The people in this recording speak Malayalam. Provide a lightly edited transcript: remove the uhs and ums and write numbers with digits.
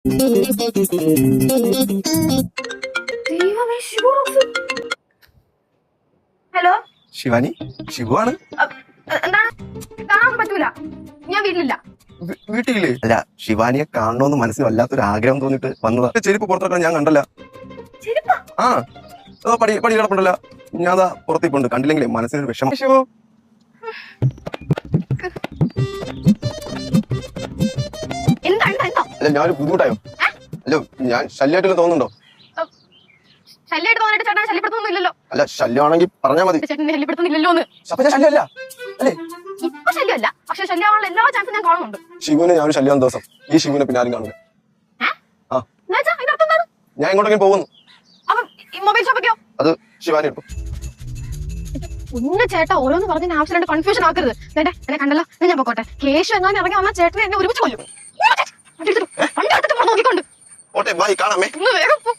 ഹലോ ശിവാനി, ശിവുവാണ്. എന്താണ്? കാണാൻ പറ്റൂല, ഞാൻ വീട്ടിലില്ല. വീട്ടില് അല്ല, ശിവാനിയെ കാണണമെന്ന് മനസ്സിൽ വല്ലാത്തൊരു ആഗ്രഹം തോന്നിട്ട് വന്നതാ. ചെരുപ്പ് പുറത്തിറക്കാൻ ഞാൻ കണ്ടല്ല. ആ പടി കിടപ്പുണ്ടല്ല, ഞാൻ അതാ പുറത്തിപ്പുണ്ട്. കണ്ടില്ലെങ്കിലേ മനസ്സിനൊരു വിഷമം. ശിവു, അല്ല ഞാനൊരു ബുദ്ധിമുട്ടായോ? അല്ലോ, ഞാൻ ശല്യമായിട്ടല്ലോ തോന്നുന്നുണ്ടോ? ശല്യമായിട്ട് തോന്നിട്ട് ചേട്ടനെ ശല്യപ്പെടുത്തുന്നില്ലല്ലോ. അല്ല, ശല്യമാണെങ്കിൽ പറഞ്ഞാൽ മതി. ചേട്ടനെ ശല്യപ്പെടുത്തുന്നില്ലല്ലോ. ശല്യമല്ല അല്ലേ? ഇപ്പൊ ശല്യമല്ല, പക്ഷെ ശല്യമാവാനുള്ള എല്ലാ ചാൻസും ഞാൻ കാണുന്നുണ്ട്. ശിവുവിനെ ഞാൻ ശല്യം ദിവസം, ഈ ശിവുവിനെ പിന്നെ ആരും കാണുന്നത്. ഞാൻ എങ്ങോട്ടെങ്കിലും പോകുന്നു. മൊബൈൽ ഷോപ്പൊക്കെയോ? അത് ശിവാനി എടുക്കും. ഒന്ന് ചേട്ടാ ഓരോന്ന് പറഞ്ഞ ആവശ്യമായിട്ട് കൺഫ്യൂഷൻ ആക്കരുത്. ചേട്ടാ എന്നെ കണ്ടല്ലോ, ഞാൻ പോട്ടെ. കേശു എങ്ങാനും ഇറങ്ങി വന്നാൽ ചേട്ടനെ എന്നെ ഒരുമിച്ച് കൊല്ലും. നോക്കിക്കൊണ്ട് ഓട്ടെ, ബൈ, കാണാമേ. ഒന്ന് വേഗം പോ.